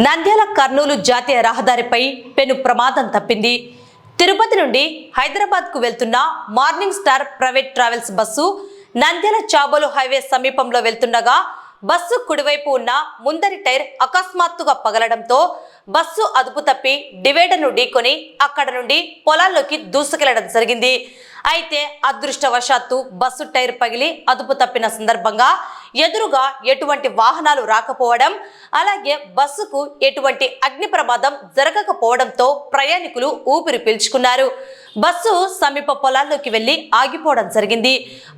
నంద్యాల కర్నూలు జాతీయ రహదారిపై పెను ప్రమాదం తప్పింది. తిరుపతి నుండి హైదరాబాద్కు వెళ్తున్న morning star private travels bus Nandyal Chabolu highway సమీపంలో వెళ్తుండగా బస్సు కుడివైపు ఉన్న ముందరి టైర్ అకస్మాత్తుగా పగలడంతో బస్సు అదుపు తప్పి డివైడర్ను ఢీకొని అక్కడ నుండి పొలాల్లోకి దూసుకెళ్లడం జరిగింది. అయితే అదృష్టవశాత్తు బస్సు టైర్ పగిలి అదుపు తప్పిన సందర్భంగా ఎదురుగా ఎటువంటి వాహనాలు రాకపోవడం, అలాగే బస్సుకు ఎటువంటి అగ్ని ప్రమాదం జరగకపోవడంతో ప్రయాణికులు ఊపిరి పీల్చుకున్నారు. బస్సు సమీప పొలాల్లోకి వెళ్లి ఆగిపోవడం జరిగింది.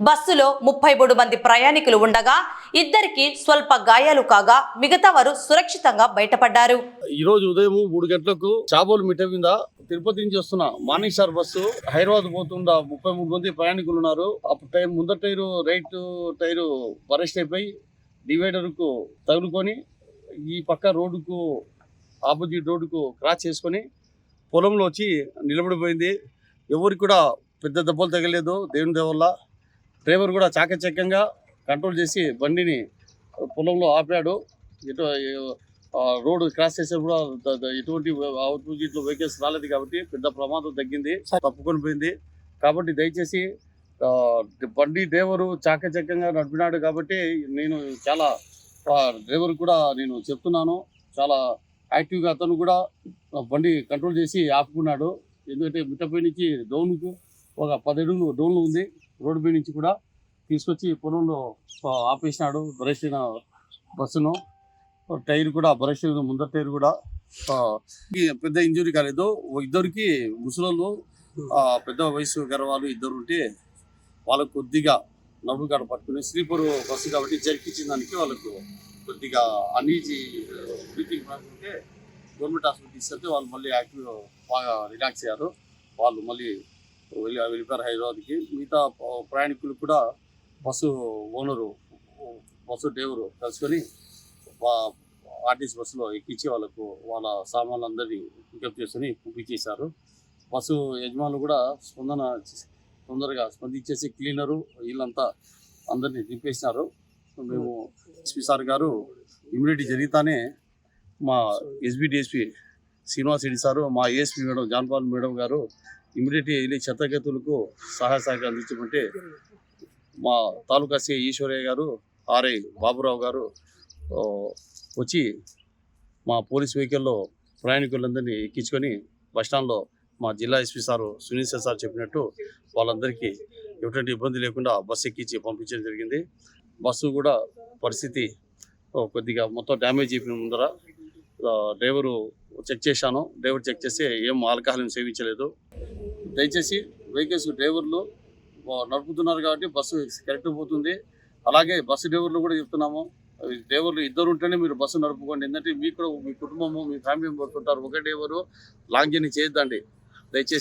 బస్సులో 33 మంది ప్రయాణికులు ఉండగా ఇద్దరికి స్వల్ప గాయాలు కాగా మిగతా వారు సురక్షితంగా బయటపడ్డారు. ఈ రోజు ఉదయం 3 గంటలకు చాబోలు మిట్ట మీద తిరుపతి నుంచి వస్తున్న మార్నింగ్ స్టార్ బస్సు హైదరాబాద్ పోతుండ 33 మంది ప్రయాణికులు ఉన్నారు. అప్పుడు టైర్ ముందర టైరు రైట్ టైరు బరెస్ట్ అయిపోయి డివైడర్కు తగులుకొని ఈ పక్క రోడ్డుకు ఆపోజిట్ రోడ్డుకు క్రాస్ చేసుకొని పొలంలో వచ్చి నిలబడిపోయింది. ఎవరికి కూడా పెద్ద దెబ్బలు తగలేదు దేవుని దయ వల్ల. డ్రైవర్ కూడా చాకచక్యంగా కంట్రోల్ చేసి బండిని పొలంలో ఆపాడు. రోడ్డు క్రాస్ చేసేప్పుడు ఎటువంటి ఆపోజిట్లో వెహికల్స్ రాలేదు కాబట్టి పెద్ద ప్రమాదం తగ్గింది, తప్పుకొని పోయింది. కాబట్టి దయచేసి బండి డ్రైవరు చాకచక్యంగా నడిపినాడు కాబట్టి నేను చాలా డ్రైవర్ కూడా నేను చెప్తున్నాను, చాలా యాక్టివ్గా అతను కూడా బండి కంట్రోల్ చేసి ఆపుకున్నాడు. ఎందుకంటే మిట్టపై నుంచి డౌన్కు ఒక 10 అడుగులు డౌన్లో ఉంది. రోడ్డు పై నుంచి కూడా తీసుకొచ్చి పొలంలో ఆపేసినాడు బరెస్ట్ అయిన బస్సును. టైర్ కూడా బరెస్ట్ ముందర టైర్ కూడా పెద్ద ఇంజురీ కాలేదు. ఇద్దరికి ముసలోళ్ళు పెద్ద వయసు గర్వాలు ఇద్దరు ఉంటే వాళ్ళకు కొద్దిగా నడుముగాడ పట్టుకుని స్లీపర్ బస్సు కాబట్టి జరిపించిన దానికి వాళ్ళకు కొద్దిగా అన్ఈజీ బ్రీతింగ్ ప్రాబ్లం ఉంటే గవర్నమెంట్ హాస్పిటల్ తీసుకెళ్తే వాళ్ళు మళ్ళీ యాక్టివ్ బాగా రిలాక్స్ అయ్యారు. వాళ్ళు మళ్ళీ వెళ్ళిపోయారు హైదరాబాద్కి. మిగతా ప్రయాణికులు కూడా బస్సు ఓనరు బస్సు డ్రైవరు కలుసుకొని ఆర్టీసీ బస్సులో ఎక్కించి వాళ్ళకు వాళ్ళ సామాన్లందరినీ పికప్ చేసుకొని పంపించేశారు. బస్సు యజమానులు కూడా తొందరగా స్పందించేసి క్లీనరు వీళ్ళంతా అందరినీ దింపేసినారు. మేము ఎస్పీ సార్ గారు ఇమ్యూనిటీ జరిగితేనే మా SB DSP Srinivas Reddy sir, మా ఏఎస్పీ మేడం జాన్పాల్ మేడం గారు ఇమ్యూనిటీ వెళ్ళి చెత్తగతులకు సహాయ సహకారం అందించమంటే మా తాలూకా సిఐ ఈశ్వరయ్య గారు, ఆర్ఐ బాబురావు గారు వచ్చి మా పోలీస్ వెహికల్లో ప్రయాణికులందరినీ ఎక్కించుకొని బస్టాండ్లో మా జిల్లా ఎస్పీ సారు సునీల్ సార్ చెప్పినట్టు వాళ్ళందరికీ ఎటువంటి ఇబ్బంది లేకుండా బస్సు ఎక్కించి పంపించడం జరిగింది. బస్సు కూడా పరిస్థితి కొద్దిగా మొత్తం డ్యామేజ్ అయిపోయిన ముందర డ్రైవరు చెక్ చేశాను. డ్రైవర్ చెక్ చేసి ఏం ఆల్కహాల్ సేవించలేదు. దయచేసి వెహికల్స్ డ్రైవర్లు నడుపుతున్నారు కాబట్టి బస్సు కరెక్ట్ పోతుంది. అలాగే బస్సు డ్రైవర్లు కూడా చెప్తున్నాము, డ్రైవర్లు ఇద్దరు ఉంటేనే మీరు బస్సు నడుపుకోండి. ఎందుకంటే మీకు కూడా మీ కుటుంబము మీ ఫ్యామిలీ మెంబర్స్ ఉంటారు. ఒకే డ్రైవరు లాంగ్ జర్నీ చేయొద్దండి దయచేసి.